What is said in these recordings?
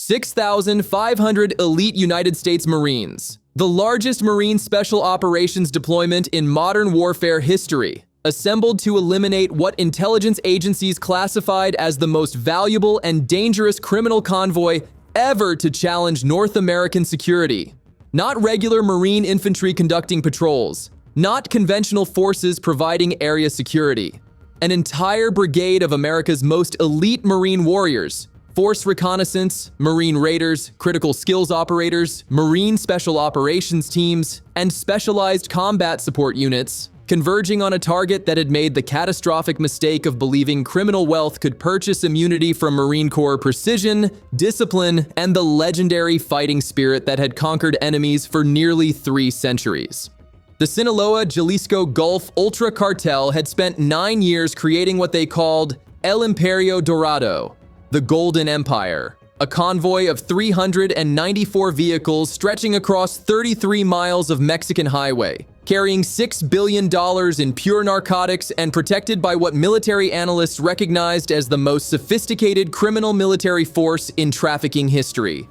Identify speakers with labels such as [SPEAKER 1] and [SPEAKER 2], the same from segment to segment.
[SPEAKER 1] 6,500 elite United States Marines, the largest Marine Special Operations deployment in modern warfare history, assembled to eliminate what intelligence agencies classified as the most valuable and dangerous criminal convoy ever to challenge North American security. Not regular Marine infantry conducting patrols, not conventional forces providing area security. An entire brigade of America's most elite Marine warriors, Force Reconnaissance, Marine Raiders, Critical Skills Operators, Marine Special Operations Teams, and Specialized Combat Support Units, converging on a target that had made the catastrophic mistake of believing criminal wealth could purchase immunity from Marine Corps precision, discipline, and the legendary fighting spirit that had conquered enemies for nearly 3 centuries. The Sinaloa-Jalisco Gulf Ultra Cartel had spent 9 years creating what they called El Imperio Dorado, the Golden Empire, a convoy of 394 vehicles stretching across 33 miles of Mexican highway, carrying $6 billion in pure narcotics and protected by what military analysts recognized as the most sophisticated criminal military force in trafficking history.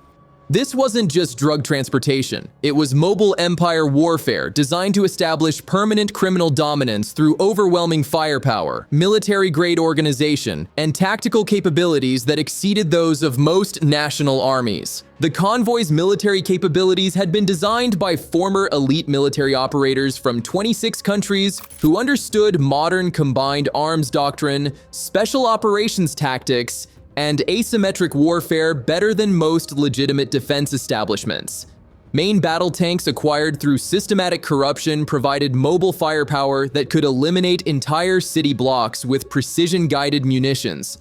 [SPEAKER 1] This wasn't just drug transportation. It was mobile empire warfare designed to establish permanent criminal dominance through overwhelming firepower, military-grade organization, and tactical capabilities that exceeded those of most national armies. The convoy's military capabilities had been designed by former elite military operators from 26 countries who understood modern combined arms doctrine, special operations tactics, and asymmetric warfare better than most legitimate defense establishments. Main battle tanks acquired through systematic corruption provided mobile firepower that could eliminate entire city blocks with precision-guided munitions.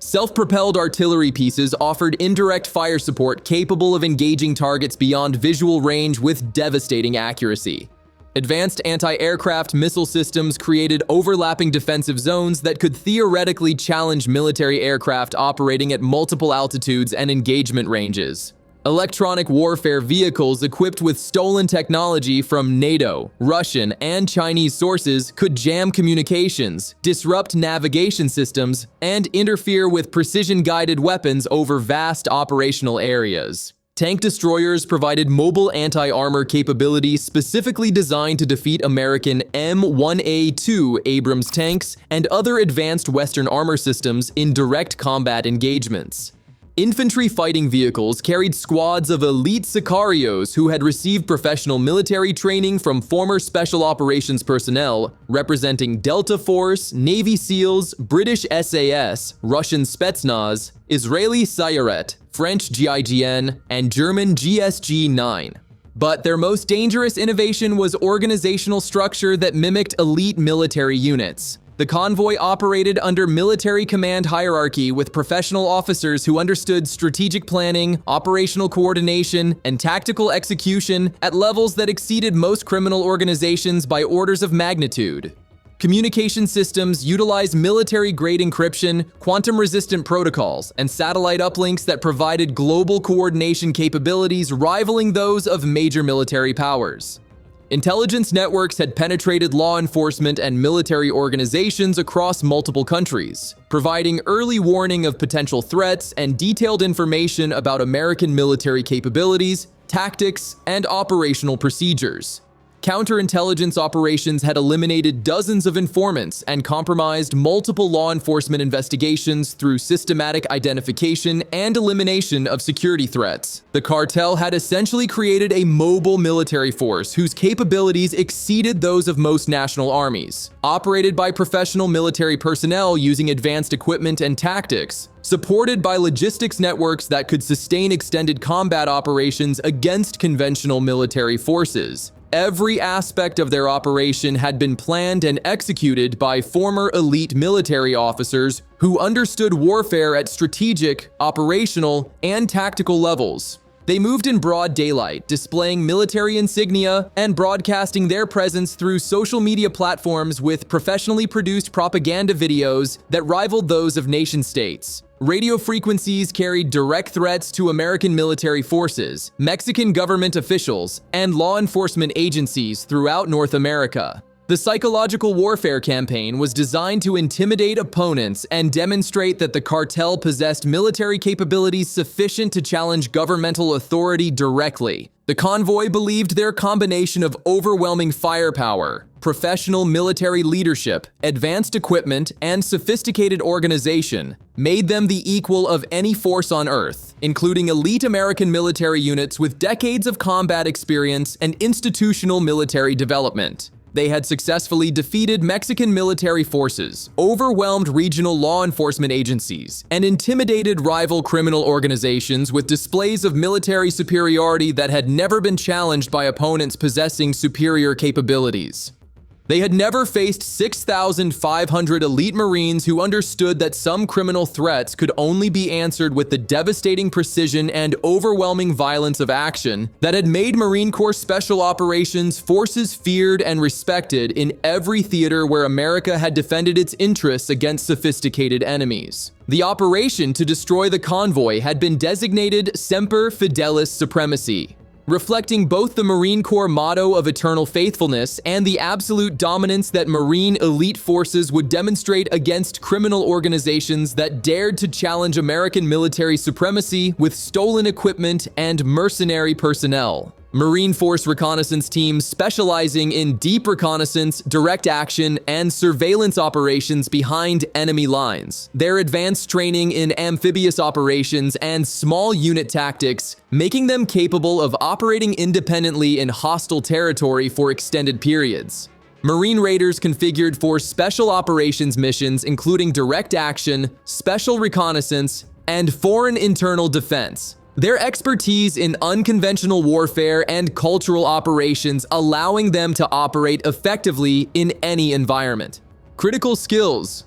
[SPEAKER 1] Self-propelled artillery pieces offered indirect fire support capable of engaging targets beyond visual range with devastating accuracy. Advanced anti-aircraft missile systems created overlapping defensive zones that could theoretically challenge military aircraft operating at multiple altitudes and engagement ranges. Electronic warfare vehicles equipped with stolen technology from NATO, Russian, and Chinese sources could jam communications, disrupt navigation systems, and interfere with precision-guided weapons over vast operational areas. Tank destroyers provided mobile anti-armor capability specifically designed to defeat American M1A2 Abrams tanks and other advanced Western armor systems in direct combat engagements. Infantry fighting vehicles carried squads of elite sicarios who had received professional military training from former special operations personnel representing Delta Force, Navy SEALs, British SAS, Russian Spetsnaz, Israeli Sayeret, French GIGN, and German GSG-9. But their most dangerous innovation was organizational structure that mimicked elite military units. The convoy operated under military command hierarchy with professional officers who understood strategic planning, operational coordination, and tactical execution at levels that exceeded most criminal organizations by orders of magnitude. Communication systems utilized military-grade encryption, quantum-resistant protocols, and satellite uplinks that provided global coordination capabilities rivaling those of major military powers. Intelligence networks had penetrated law enforcement and military organizations across multiple countries, providing early warning of potential threats and detailed information about American military capabilities, tactics, and operational procedures. Counterintelligence operations had eliminated dozens of informants and compromised multiple law enforcement investigations through systematic identification and elimination of security threats. The cartel had essentially created a mobile military force whose capabilities exceeded those of most national armies, operated by professional military personnel using advanced equipment and tactics, supported by logistics networks that could sustain extended combat operations against conventional military forces. Every aspect of their operation had been planned and executed by former elite military officers who understood warfare at strategic, operational, and tactical levels. They moved in broad daylight, displaying military insignia and broadcasting their presence through social media platforms with professionally produced propaganda videos that rivaled those of nation-states. Radio frequencies carried direct threats to American military forces, Mexican government officials, and law enforcement agencies throughout North America. The psychological warfare campaign was designed to intimidate opponents and demonstrate that the cartel possessed military capabilities sufficient to challenge governmental authority directly. The convoy believed their combination of overwhelming firepower, professional military leadership, advanced equipment, and sophisticated organization made them the equal of any force on Earth, including elite American military units with decades of combat experience and institutional military development. They had successfully defeated Mexican military forces, overwhelmed regional law enforcement agencies, and intimidated rival criminal organizations with displays of military superiority that had never been challenged by opponents possessing superior capabilities. They had never faced 6,500 elite Marines who understood that some criminal threats could only be answered with the devastating precision and overwhelming violence of action that had made Marine Corps Special Operations forces feared and respected in every theater where America had defended its interests against sophisticated enemies. The operation to destroy the convoy had been designated Semper Fidelis Supremacy, reflecting both the Marine Corps motto of eternal faithfulness and the absolute dominance that Marine elite forces would demonstrate against criminal organizations that dared to challenge American military supremacy with stolen equipment and mercenary personnel. Marine Force reconnaissance teams specializing in deep reconnaissance, direct action, and surveillance operations behind enemy lines. Their advanced training in amphibious operations and small unit tactics, making them capable of operating independently in hostile territory for extended periods. Marine Raiders configured for special operations missions including direct action, special reconnaissance, and foreign internal defense. Their expertise in unconventional warfare and cultural operations allowing them to operate effectively in any environment. Critical skills.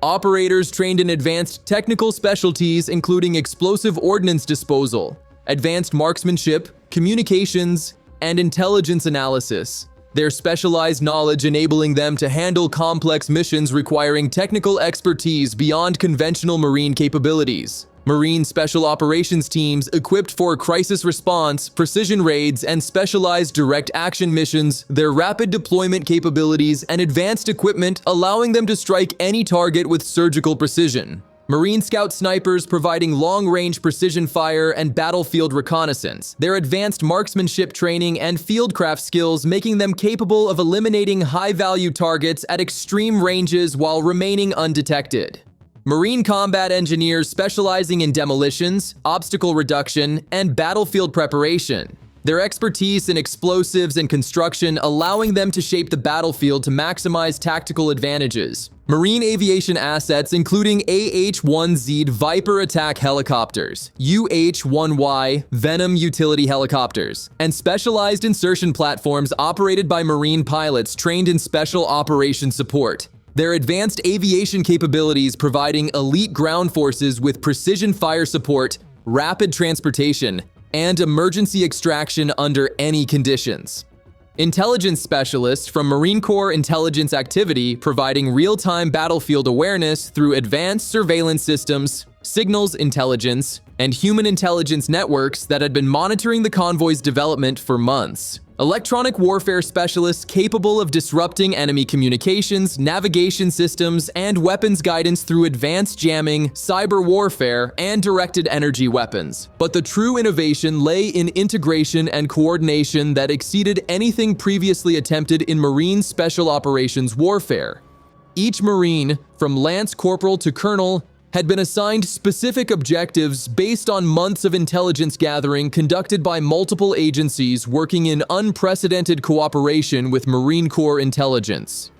[SPEAKER 1] Operators trained in advanced technical specialties including explosive ordnance disposal, advanced marksmanship, communications, and intelligence analysis. Their specialized knowledge enabling them to handle complex missions requiring technical expertise beyond conventional Marine capabilities. Marine Special Operations teams equipped for crisis response, precision raids, and specialized direct action missions, their rapid deployment capabilities and advanced equipment allowing them to strike any target with surgical precision. Marine Scout snipers providing long-range precision fire and battlefield reconnaissance, their advanced marksmanship training and fieldcraft skills making them capable of eliminating high-value targets at extreme ranges while remaining undetected. Marine combat engineers specializing in demolitions, obstacle reduction, and battlefield preparation. Their expertise in explosives and construction allowing them to shape the battlefield to maximize tactical advantages. Marine aviation assets including AH-1Z Viper attack helicopters, UH-1Y Venom utility helicopters, and specialized insertion platforms operated by Marine pilots trained in special operations support. Their advanced aviation capabilities providing elite ground forces with precision fire support, rapid transportation, and emergency extraction under any conditions. Intelligence specialists from Marine Corps Intelligence Activity providing real-time battlefield awareness through advanced surveillance systems, signals intelligence, and human intelligence networks that had been monitoring the convoy's development for months. Electronic warfare specialists capable of disrupting enemy communications, navigation systems, and weapons guidance through advanced jamming, cyber warfare, and directed energy weapons. But the true innovation lay in integration and coordination that exceeded anything previously attempted in Marine Special Operations warfare. Each Marine, from Lance Corporal to Colonel, had been assigned specific objectives based on months of intelligence gathering conducted by multiple agencies working in unprecedented cooperation with Marine Corps intelligence.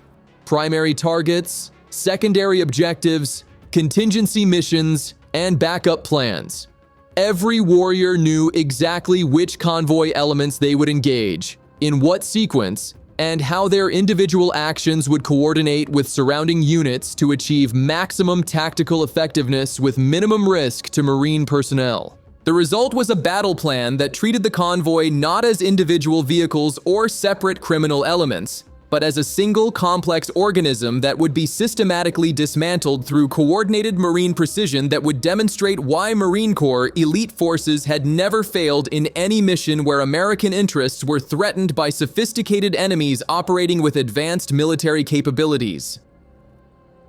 [SPEAKER 1] Primary targets, secondary objectives, contingency missions, and backup plans. Every warrior knew exactly which convoy elements they would engage, in what sequence, and how their individual actions would coordinate with surrounding units to achieve maximum tactical effectiveness with minimum risk to Marine personnel. The result was a battle plan that treated the convoy not as individual vehicles or separate criminal elements, but as a single complex organism that would be systematically dismantled through coordinated marine precision that would demonstrate why Marine Corps elite forces had never failed in any mission where American interests were threatened by sophisticated enemies operating with advanced military capabilities.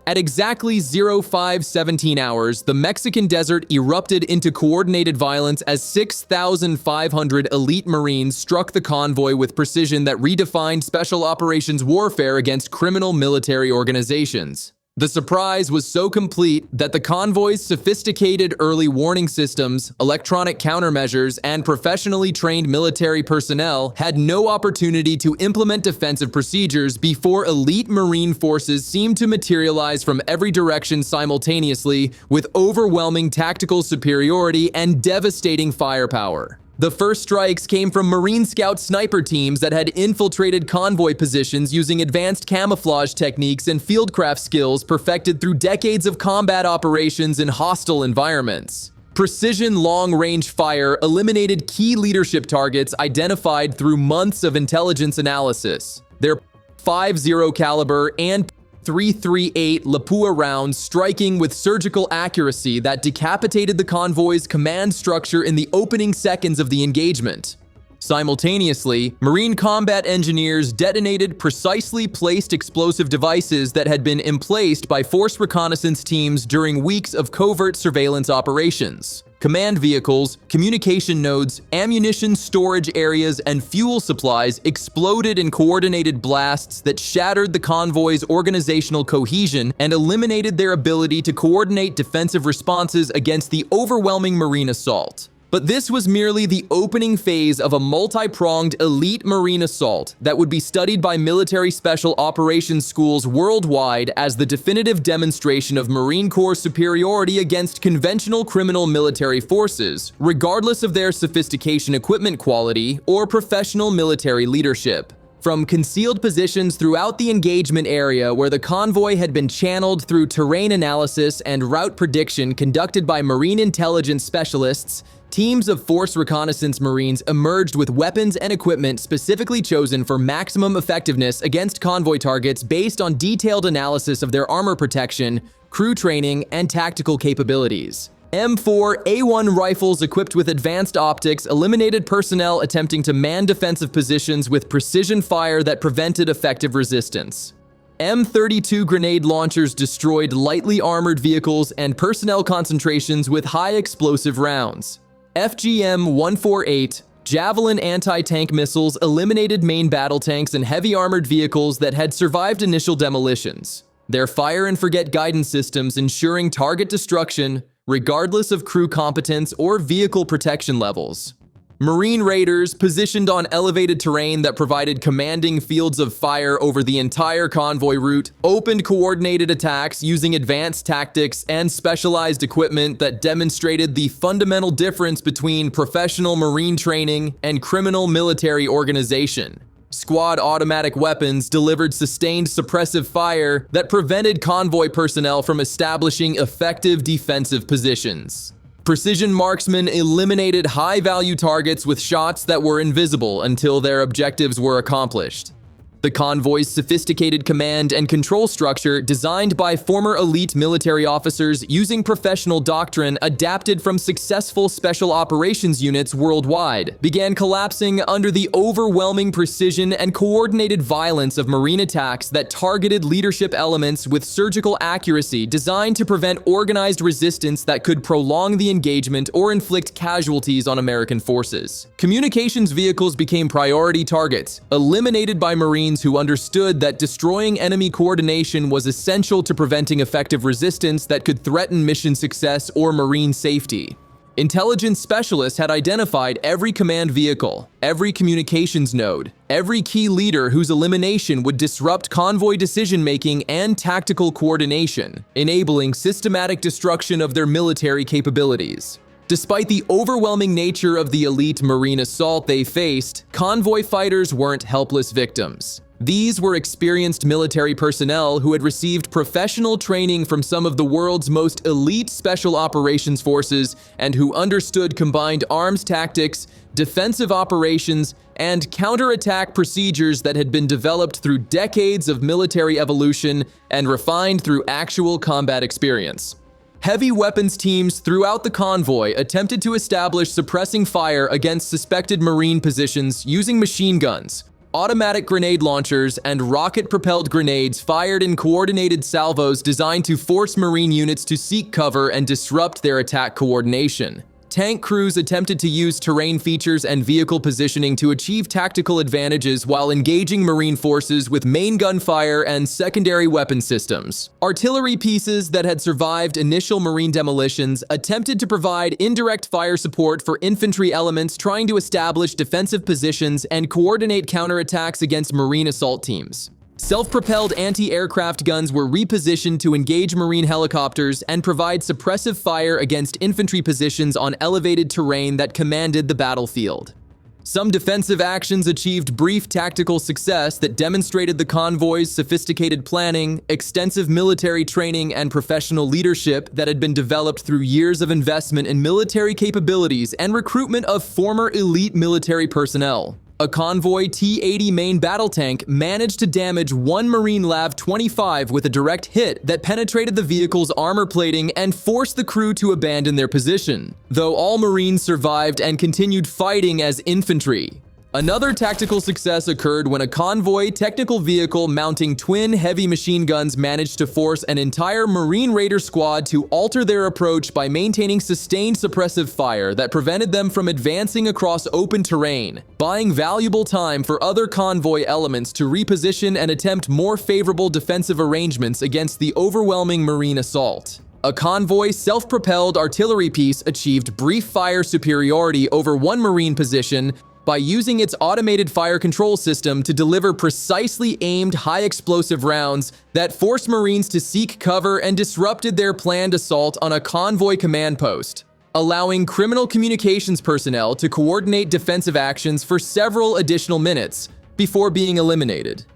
[SPEAKER 1] At exactly 0517 hours, the Mexican desert erupted into coordinated violence as 6,500 elite Marines struck the convoy with precision that redefined special operations warfare against criminal military organizations. The surprise was so complete that the convoy's sophisticated early warning systems, electronic countermeasures, and professionally trained military personnel had no opportunity to implement defensive procedures before elite Marine forces seemed to materialize from every direction simultaneously with overwhelming tactical superiority and devastating firepower. The first strikes came from Marine Scout sniper teams that had infiltrated convoy positions using advanced camouflage techniques and fieldcraft skills perfected through decades of combat operations in hostile environments. Precision long-range fire eliminated key leadership targets identified through months of intelligence analysis. Their .50 caliber and .338 Lapua rounds striking with surgical accuracy that decapitated the convoy's command structure in the opening seconds of the engagement. Simultaneously, Marine combat engineers detonated precisely placed explosive devices that had been emplaced by force reconnaissance teams during weeks of covert surveillance operations. Command vehicles, communication nodes, ammunition storage areas, and fuel supplies exploded in coordinated blasts that shattered the convoy's organizational cohesion and eliminated their ability to coordinate defensive responses against the overwhelming Marine assault. But this was merely the opening phase of a multi-pronged elite Marine assault that would be studied by military special operations schools worldwide as the definitive demonstration of Marine Corps superiority against conventional criminal military forces, regardless of their sophistication, equipment quality, or professional military leadership. From concealed positions throughout the engagement area where the convoy had been channeled through terrain analysis and route prediction conducted by Marine intelligence specialists, teams of Force Reconnaissance Marines emerged with weapons and equipment specifically chosen for maximum effectiveness against convoy targets based on detailed analysis of their armor protection, crew training, and tactical capabilities. M4A1 rifles equipped with advanced optics eliminated personnel attempting to man defensive positions with precision fire that prevented effective resistance. M32 grenade launchers destroyed lightly armored vehicles and personnel concentrations with high explosive rounds. FGM-148 Javelin anti-tank missiles eliminated main battle tanks and heavy armored vehicles that had survived initial demolitions. Their fire-and-forget guidance systems ensuring target destruction regardless of crew competence or vehicle protection levels. Marine raiders positioned on elevated terrain that provided commanding fields of fire over the entire convoy route opened coordinated attacks using advanced tactics and specialized equipment that demonstrated the fundamental difference between professional Marine training and criminal military organization. Squad automatic weapons delivered sustained suppressive fire that prevented convoy personnel from establishing effective defensive positions. Precision marksmen eliminated high-value targets with shots that were invisible until their objectives were accomplished. The convoy's sophisticated command and control structure, designed by former elite military officers using professional doctrine adapted from successful special operations units worldwide, began collapsing under the overwhelming precision and coordinated violence of Marine attacks that targeted leadership elements with surgical accuracy designed to prevent organized resistance that could prolong the engagement or inflict casualties on American forces. Communications vehicles became priority targets, eliminated by Marines who understood that destroying enemy coordination was essential to preventing effective resistance that could threaten mission success or Marine safety. Intelligence specialists had identified every command vehicle, every communications node, every key leader whose elimination would disrupt convoy decision-making and tactical coordination, enabling systematic destruction of their military capabilities. Despite the overwhelming nature of the elite Marine assault they faced, convoy fighters weren't helpless victims. These were experienced military personnel who had received professional training from some of the world's most elite special operations forces and who understood combined arms tactics, defensive operations, and counterattack procedures that had been developed through decades of military evolution and refined through actual combat experience. Heavy weapons teams throughout the convoy attempted to establish suppressing fire against suspected Marine positions using machine guns, automatic grenade launchers, and rocket-propelled grenades fired in coordinated salvos designed to force Marine units to seek cover and disrupt their attack coordination. Tank crews attempted to use terrain features and vehicle positioning to achieve tactical advantages while engaging Marine forces with main gunfire and secondary weapon systems. Artillery pieces that had survived initial Marine demolitions attempted to provide indirect fire support for infantry elements trying to establish defensive positions and coordinate counterattacks against Marine assault teams. Self-propelled anti-aircraft guns were repositioned to engage Marine helicopters and provide suppressive fire against infantry positions on elevated terrain that commanded the battlefield. Some defensive actions achieved brief tactical success that demonstrated the convoy's sophisticated planning, extensive military training, and professional leadership that had been developed through years of investment in military capabilities and recruitment of former elite military personnel. A Convoy T-80 main battle tank managed to damage one Marine LAV-25 with a direct hit that penetrated the vehicle's armor plating and forced the crew to abandon their position, though all Marines survived and continued fighting as infantry. Another tactical success occurred when a convoy technical vehicle mounting twin heavy machine guns managed to force an entire Marine Raider squad to alter their approach by maintaining sustained suppressive fire that prevented them from advancing across open terrain, buying valuable time for other convoy elements to reposition and attempt more favorable defensive arrangements against the overwhelming Marine assault. A convoy self-propelled artillery piece achieved brief fire superiority over one Marine position by using its automated fire control system to deliver precisely aimed high-explosive rounds that forced Marines to seek cover and disrupted their planned assault on a convoy command post, allowing criminal communications personnel to coordinate defensive actions for several additional minutes before being eliminated.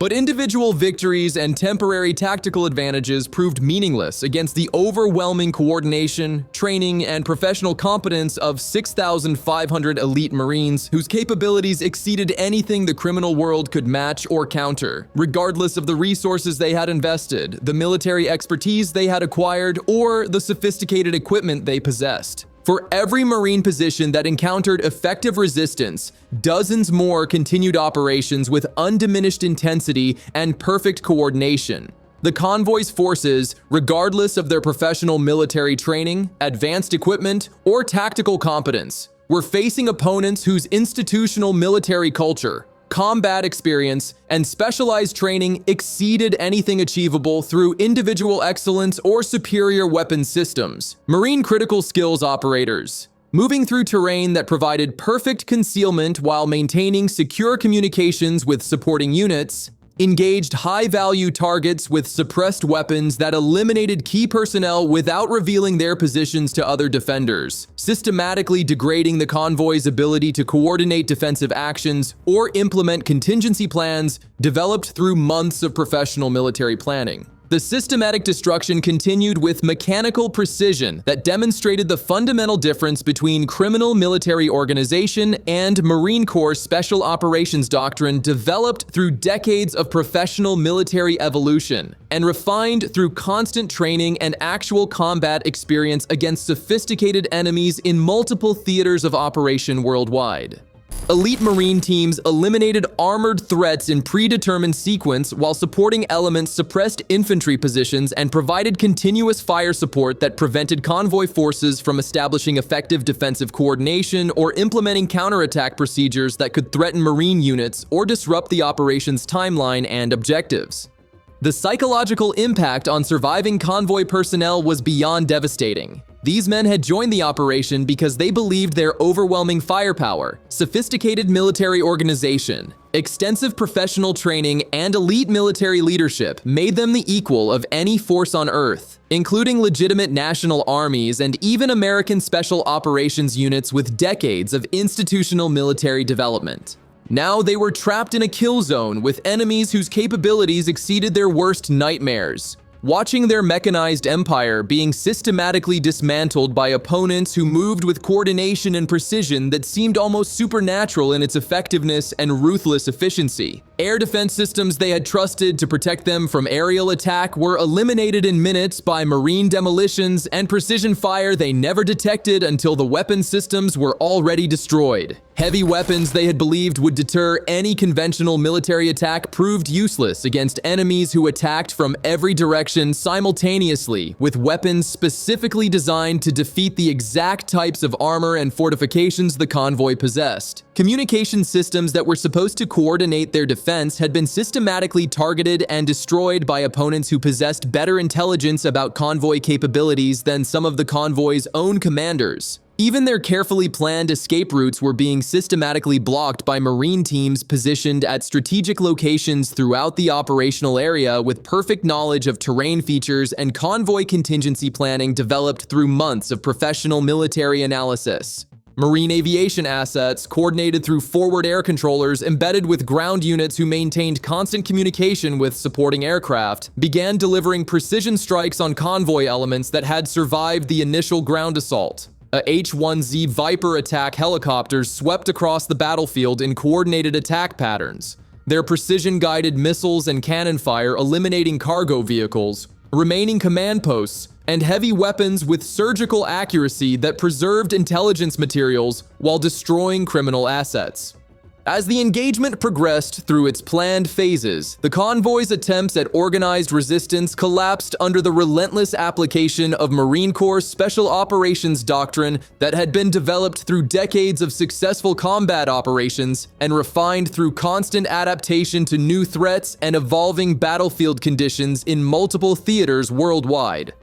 [SPEAKER 1] But individual victories and temporary tactical advantages proved meaningless against the overwhelming coordination, training, and professional competence of 6,500 elite Marines whose capabilities exceeded anything the criminal world could match or counter, regardless of the resources they had invested, the military expertise they had acquired, or the sophisticated equipment they possessed. For every Marine position that encountered effective resistance, dozens more continued operations with undiminished intensity and perfect coordination. The convoy's forces, regardless of their professional military training, advanced equipment, or tactical competence, were facing opponents whose institutional military culture, combat experience, and specialized training exceeded anything achievable through individual excellence or superior weapons systems. Marine critical skills operators, moving through terrain that provided perfect concealment while maintaining secure communications with supporting units, engaged high-value targets with suppressed weapons that eliminated key personnel without revealing their positions to other defenders, systematically degrading the convoy's ability to coordinate defensive actions or implement contingency plans developed through months of professional military planning. The systematic destruction continued with mechanical precision that demonstrated the fundamental difference between criminal military organization and Marine Corps Special Operations doctrine developed through decades of professional military evolution and refined through constant training and actual combat experience against sophisticated enemies in multiple theaters of operation worldwide. Elite Marine teams eliminated armored threats in predetermined sequence while supporting elements suppressed infantry positions and provided continuous fire support that prevented convoy forces from establishing effective defensive coordination or implementing counterattack procedures that could threaten Marine units or disrupt the operation's timeline and objectives. The psychological impact on surviving convoy personnel was beyond devastating. These men had joined the operation because they believed their overwhelming firepower, sophisticated military organization, extensive professional training, and elite military leadership made them the equal of any force on Earth, including legitimate national armies and even American special operations units with decades of institutional military development. Now they were trapped in a kill zone with enemies whose capabilities exceeded their worst nightmares. Watching their mechanized empire being systematically dismantled by opponents who moved with coordination and precision that seemed almost supernatural in its effectiveness and ruthless efficiency. Air defense systems they had trusted to protect them from aerial attack were eliminated in minutes by marine demolitions and precision fire they never detected until the weapon systems were already destroyed. Heavy weapons they had believed would deter any conventional military attack proved useless against enemies who attacked from every direction simultaneously, with weapons specifically designed to defeat the exact types of armor and fortifications the convoy possessed. Communication systems that were supposed to coordinate their defense had been systematically targeted and destroyed by opponents who possessed better intelligence about convoy capabilities than some of the convoy's own commanders. Even their carefully planned escape routes were being systematically blocked by Marine teams positioned at strategic locations throughout the operational area with perfect knowledge of terrain features and convoy contingency planning developed through months of professional military analysis. Marine aviation assets, coordinated through forward air controllers embedded with ground units who maintained constant communication with supporting aircraft, began delivering precision strikes on convoy elements that had survived the initial ground assault. A H-1Z Viper attack helicopters swept across the battlefield in coordinated attack patterns, their precision-guided missiles and cannon fire eliminating cargo vehicles, remaining command posts, and heavy weapons with surgical accuracy that preserved intelligence materials while destroying criminal assets. As the engagement progressed through its planned phases, the convoy's attempts at organized resistance collapsed under the relentless application of Marine Corps Special Operations doctrine that had been developed through decades of successful combat operations and refined through constant adaptation to new threats and evolving battlefield conditions in multiple theaters worldwide.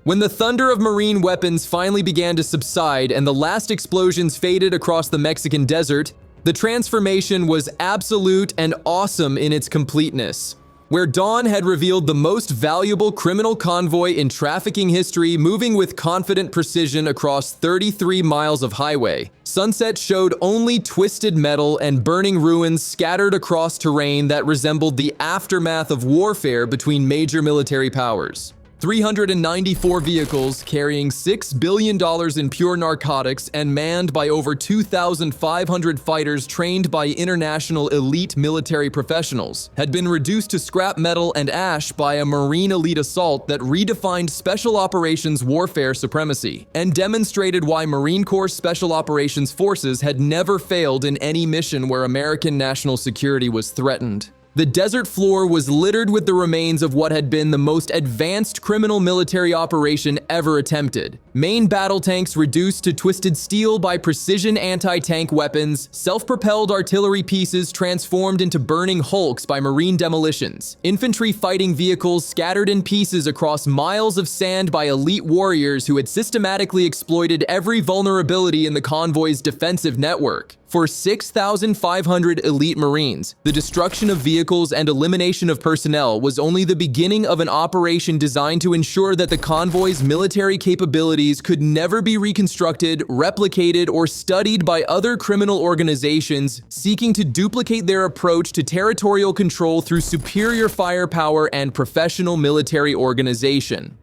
[SPEAKER 1] When the thunder of Marine weapons finally began to subside and the last explosions faded across the Mexican desert, the transformation was absolute and awesome in its completeness. Where dawn had revealed the most valuable criminal convoy in trafficking history moving with confident precision across 33 miles of highway, sunset showed only twisted metal and burning ruins scattered across terrain that resembled the aftermath of warfare between major military powers. 394 vehicles carrying $6 billion in pure narcotics and manned by over 2,500 fighters trained by international elite military professionals had been reduced to scrap metal and ash by a Marine elite assault that redefined special operations warfare supremacy and demonstrated why Marine Corps Special Operations Forces had never failed in any mission where American national security was threatened. The desert floor was littered with the remains of what had been the most advanced criminal military operation ever attempted. Main battle tanks reduced to twisted steel by precision anti-tank weapons, self-propelled artillery pieces transformed into burning hulks by Marine demolitions, infantry fighting vehicles scattered in pieces across miles of sand by elite warriors who had systematically exploited every vulnerability in the convoy's defensive network. For 6,500 elite Marines, the destruction of vehicles and elimination of personnel was only the beginning of an operation designed to ensure that the convoy's military capabilities could never be reconstructed, replicated, or studied by other criminal organizations seeking to duplicate their approach to territorial control through superior firepower and professional military organization.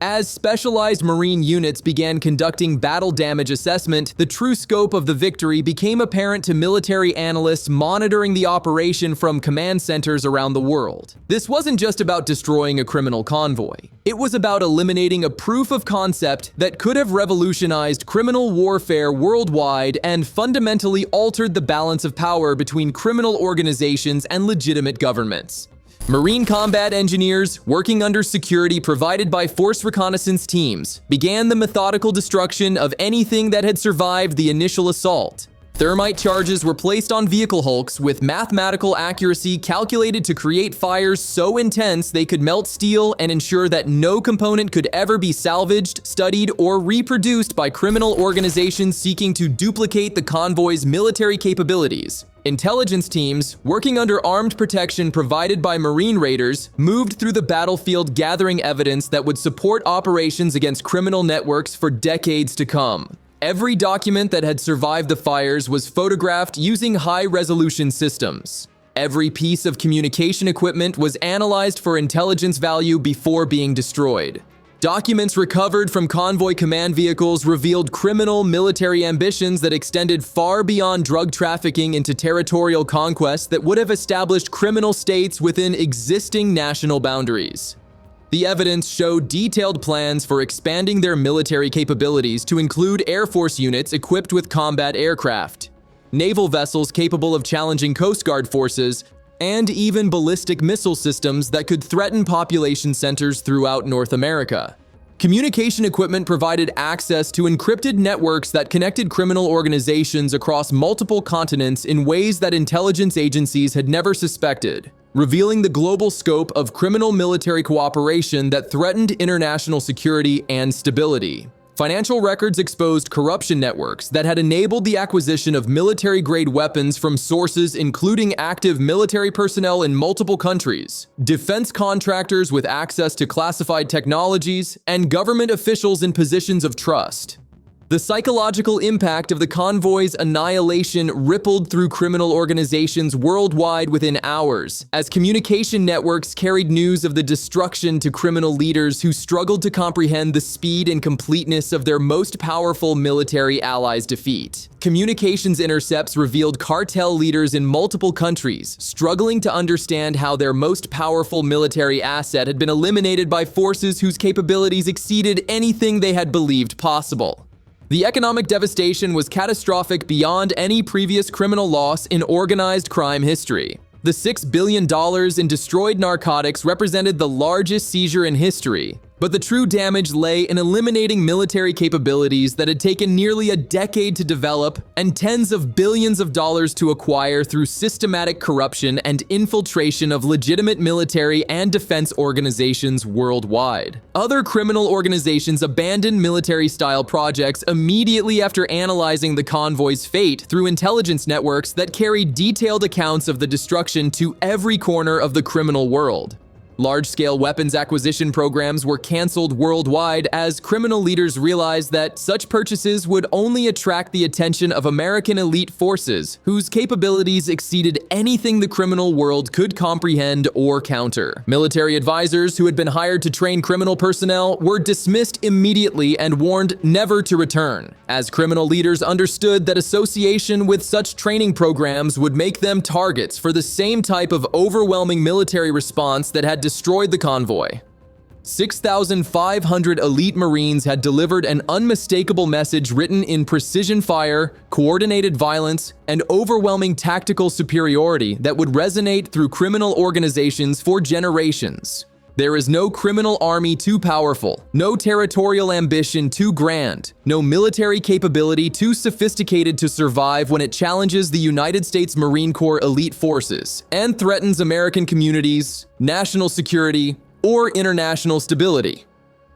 [SPEAKER 1] As specialized Marine units began conducting battle damage assessment, the true scope of the victory became apparent to military analysts monitoring the operation from command centers around the world. This wasn't just about destroying a criminal convoy. It was about eliminating a proof of concept that could have revolutionized criminal warfare worldwide and fundamentally altered the balance of power between criminal organizations and legitimate governments. Marine combat engineers, working under security provided by force reconnaissance teams, began the methodical destruction of anything that had survived the initial assault. Thermite charges were placed on vehicle hulks with mathematical accuracy calculated to create fires so intense they could melt steel and ensure that no component could ever be salvaged, studied, or reproduced by criminal organizations seeking to duplicate the convoy's military capabilities. Intelligence teams, working under armed protection provided by Marine raiders, moved through the battlefield gathering evidence that would support operations against criminal networks for decades to come. Every document that had survived the fires was photographed using high-resolution systems. Every piece of communication equipment was analyzed for intelligence value before being destroyed. Documents recovered from convoy command vehicles revealed criminal military ambitions that extended far beyond drug trafficking into territorial conquest that would have established criminal states within existing national boundaries. The evidence showed detailed plans for expanding their military capabilities to include Air Force units equipped with combat aircraft, naval vessels capable of challenging Coast Guard forces, and even ballistic missile systems that could threaten population centers throughout North America. Communication equipment provided access to encrypted networks that connected criminal organizations across multiple continents in ways that intelligence agencies had never suspected, revealing the global scope of criminal military cooperation that threatened international security and stability. Financial records exposed corruption networks that had enabled the acquisition of military-grade weapons from sources including active military personnel in multiple countries, defense contractors with access to classified technologies, and government officials in positions of trust. The psychological impact of the convoy's annihilation rippled through criminal organizations worldwide within hours, as communication networks carried news of the destruction to criminal leaders who struggled to comprehend the speed and completeness of their most powerful military allies' defeat. Communications intercepts revealed cartel leaders in multiple countries struggling to understand how their most powerful military asset had been eliminated by forces whose capabilities exceeded anything they had believed possible. The economic devastation was catastrophic beyond any previous criminal loss in organized crime history. The $6 billion in destroyed narcotics represented the largest seizure in history, but the true damage lay in eliminating military capabilities that had taken nearly a decade to develop and tens of billions of dollars to acquire through systematic corruption and infiltration of legitimate military and defense organizations worldwide. Other criminal organizations abandoned military-style projects immediately after analyzing the convoy's fate through intelligence networks that carried detailed accounts of the destruction to every corner of the criminal world. Large-scale weapons acquisition programs were canceled worldwide as criminal leaders realized that such purchases would only attract the attention of American elite forces whose capabilities exceeded anything the criminal world could comprehend or counter. Military advisors who had been hired to train criminal personnel were dismissed immediately and warned never to return, as criminal leaders understood that association with such training programs would make them targets for the same type of overwhelming military response that had destroyed the convoy. 6,500 elite Marines had delivered an unmistakable message written in precision fire, coordinated violence, and overwhelming tactical superiority that would resonate through criminal organizations for generations. There is no criminal army too powerful, no territorial ambition too grand, no military capability too sophisticated to survive when it challenges the United States Marine Corps elite forces and threatens American communities, national security, or international stability.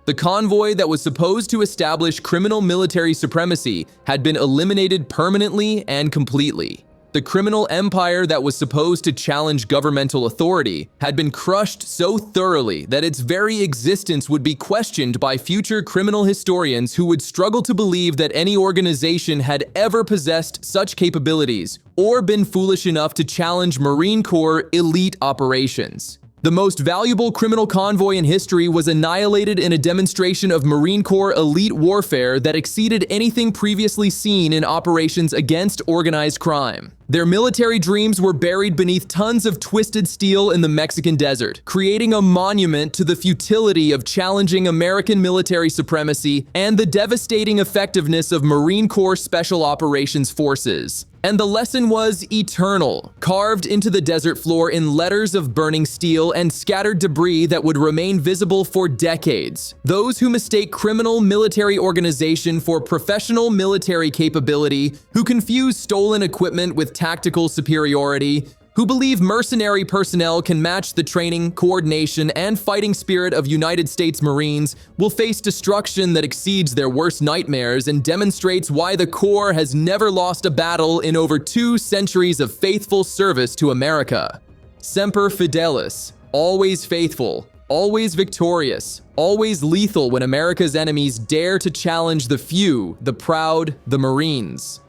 [SPEAKER 1] The convoy that was supposed to establish criminal military supremacy had been eliminated permanently and completely. The criminal empire that was supposed to challenge governmental authority had been crushed so thoroughly that its very existence would be questioned by future criminal historians who would struggle to believe that any organization had ever possessed such capabilities or been foolish enough to challenge Marine Corps elite operations. The most valuable criminal convoy in history was annihilated in a demonstration of Marine Corps elite warfare that exceeded anything previously seen in operations against organized crime. Their military dreams were buried beneath tons of twisted steel in the Mexican desert, creating a monument to the futility of challenging American military supremacy and the devastating effectiveness of Marine Corps Special Operations Forces. And the lesson was eternal, carved into the desert floor in letters of burning steel and scattered debris that would remain visible for decades. Those who mistake criminal military organization for professional military capability, who confuse stolen equipment with tactical superiority, who believe mercenary personnel can match the training, coordination, and fighting spirit of United States Marines will face destruction that exceeds their worst nightmares and demonstrates why the Corps has never lost a battle in over 2 centuries of faithful service to America. Semper Fidelis, always faithful, always victorious, always lethal when America's enemies dare to challenge the few, the proud, the Marines.